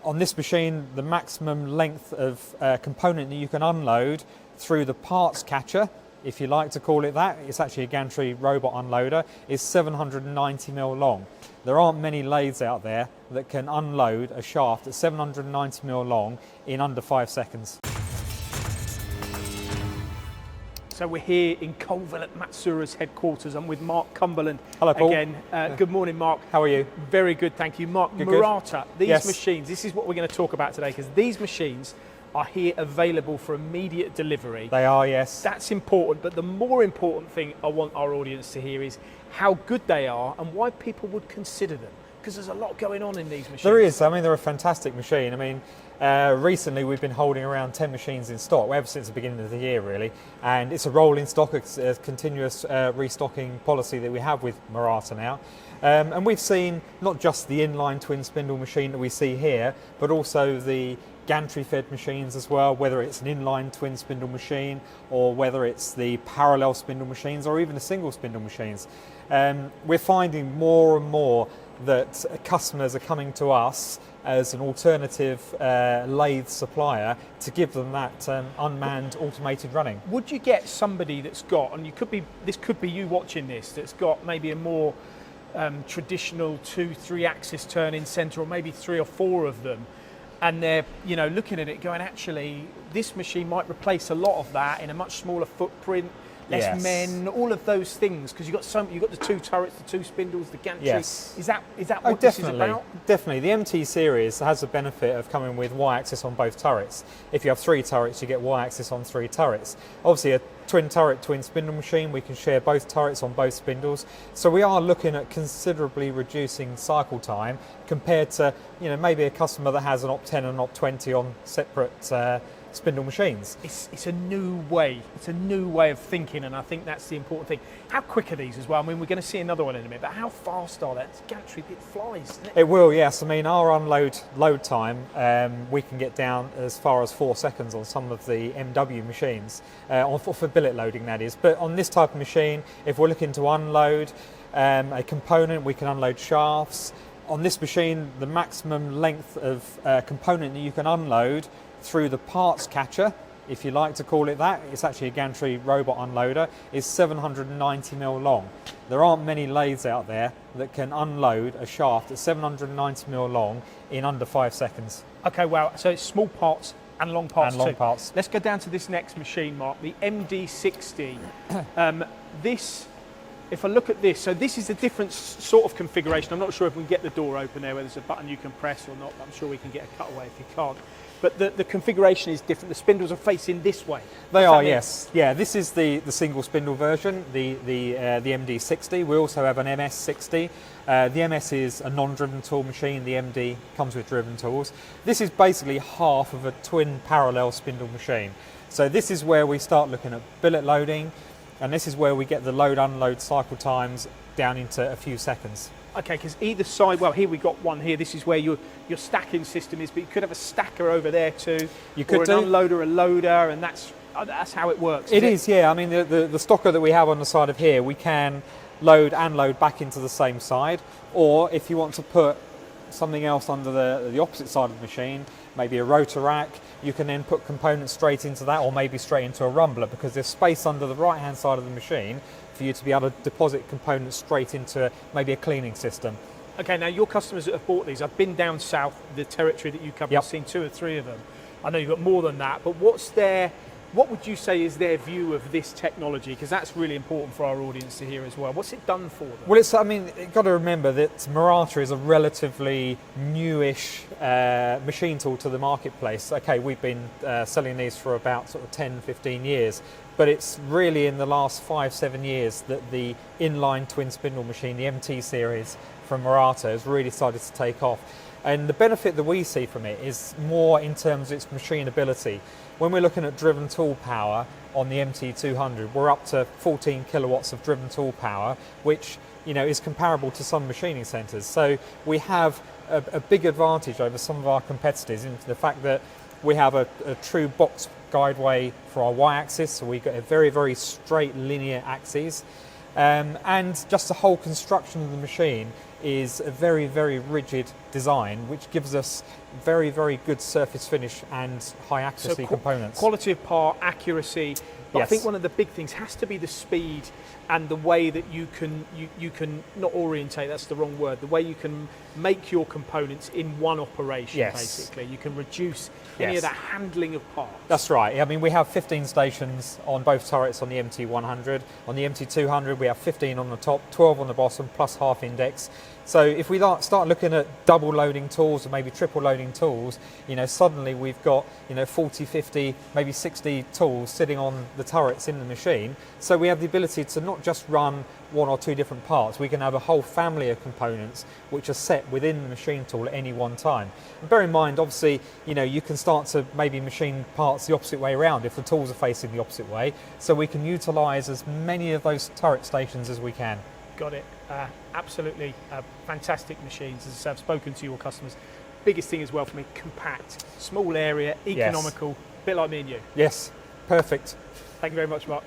On this machine, the maximum length of component that you can unload through the parts catcher, if you like to call it that, it's actually a gantry robot unloader, is 790mm long. There aren't many lathes out there that can unload a shaft that's 790mm long in under 5 seconds. So we're here in Colville at Matsuura's headquarters. I'm with Mark Cumberland. Hello, Paul. Again, good morning, Mark. How are you? Very good, thank you. Mark, Good. Murata, these Yes. machines, this is what we're going to talk about today, because these machines are here available for immediate delivery. They are, yes. That's important, but the more important thing I want our audience to hear is how good they are and why people would consider them, because there's a lot going on in these machines. There is. I mean, they're a fantastic machine. I mean, recently we've been holding around 10 machines in stock, ever since the beginning of the year, really. And it's a rolling stock, it's a continuous restocking policy that we have with Murata now. And we've seen not just the inline twin spindle machine that we see here, but also the gantry fed machines as well, whether it's an inline twin spindle machine or whether it's the parallel spindle machines or even the single spindle machines. We're finding more and more that customers are coming to us as an alternative lathe supplier to give them that unmanned automated running. Would you get somebody that's got, and this could be you watching this, that's got maybe a more traditional 2-3 axis turning centre, or maybe 3 or 4 of them, and they're looking at it going, actually this machine might replace a lot of that in a much smaller footprint, less Yes. men, all of those things, because you've got the 2 turrets, the 2 spindles, the gantry. Yes. Is that what this is about? Definitely. The MT series has the benefit of coming with Y-axis on both turrets. If you have 3 turrets, you get Y-axis on 3 turrets. Obviously, a twin turret, twin spindle machine, we can share both turrets on both spindles. So we are looking at considerably reducing cycle time compared to maybe a customer that has an OP10 and an OP20 on separate spindle machines. It's a new way. It's a new way of thinking, and I think that's the important thing. How quick are these as well? I mean, we're going to see another one in a minute, but how fast are they? It's gantry, it flies, isn't it? It will, yes. I mean, our load time, we can get down as far as 4 seconds on some of the MW machines, for billet loading, that is. But on this type of machine, if we're looking to unload a component, we can unload shafts. On this machine, the maximum length of component that you can unload through the parts catcher, if you like to call it that, it's actually a gantry robot unloader, is 790mm long. There aren't many lathes out there that can unload a shaft that's 790mm long in under 5 seconds. Okay, wow. So it's small parts and long parts And long too. parts. Let's go down to this next machine, Mark, the MD60. If I look at this, so this is a different sort of configuration. I'm not sure if we can get the door open there, where there's a button you can press or not, but I'm sure we can get a cutaway if you can't. But the configuration is different. The spindles are facing this way. They Does are, that mean- yes. Yeah, this is the single spindle version, the MD60. We also have an MS60. The MS is a non-driven tool machine. The MD comes with driven tools. This is basically half of a twin parallel spindle machine. So this is where we start looking at billet loading, and this is where we get the load-unload cycle times down into a few seconds. Okay, because either side, well, here we got one here. This is where your stacking system is, but you could have a stacker over there too. You could or an do. unloader, a loader, and that's how it works. It is, yeah. I mean, the stocker that we have on the side of here, we can load and load back into the same side, or if you want to put something else under the opposite side of the machine, maybe a rotor rack, you can then put components straight into that, or maybe straight into a rumbler, because there's space under the right hand side of the machine for you to be able to deposit components straight into maybe a cleaning system. Okay, now your customers that have bought these, I've been down south, the territory that you cover, Yep. I've seen 2 or 3 of them. I know you've got more than that, but what would you say is their view of this technology? Because that's really important for our audience to hear as well. What's it done for them? Well, you've got to remember that Murata is a relatively newish machine tool to the marketplace. Okay, we've been selling these for about sort of 10, 15 years, but it's really in the last 5-7 years that the inline twin spindle machine, the MT series from Murata, has really started to take off. And the benefit that we see from it is more in terms of its machinability. When we're looking at driven tool power on the MT200, we're up to 14 kilowatts of driven tool power, which is comparable to some machining centres. So we have a big advantage over some of our competitors in the fact that we have a true box guideway for our Y-axis, so we've got a very, very straight linear axis. And just the whole construction of the machine is a very, very rigid design, which gives us very, very good surface finish and high accuracy components. Quality of part, accuracy. But I Yes. think one of the big things has to be the speed and the way that you can not orientate, that's the wrong word, the way you can make your components in one operation, Yes. basically. You can reduce any Yes. of that handling of parts. That's right. I mean, we have 15 stations on both turrets on the MT100. On the MT200, we have 15 on the top, 12 on the bottom, plus half index. So if we start looking at double loading tools or maybe triple loading tools, suddenly we've got, 40, 50, maybe 60 tools sitting on the turrets in the machine. So we have the ability to not just run one or two different parts, we can have a whole family of components which are set within the machine tool at any one time. And bear in mind, obviously, you can start to maybe machine parts the opposite way around if the tools are facing the opposite way. So we can utilise as many of those turret stations as we can. Got it. Absolutely fantastic machines. As I say, I've spoken to your customers. Biggest thing as well for me, compact, small area, economical, bit like me and you. Yes, perfect. Thank you very much, Mark.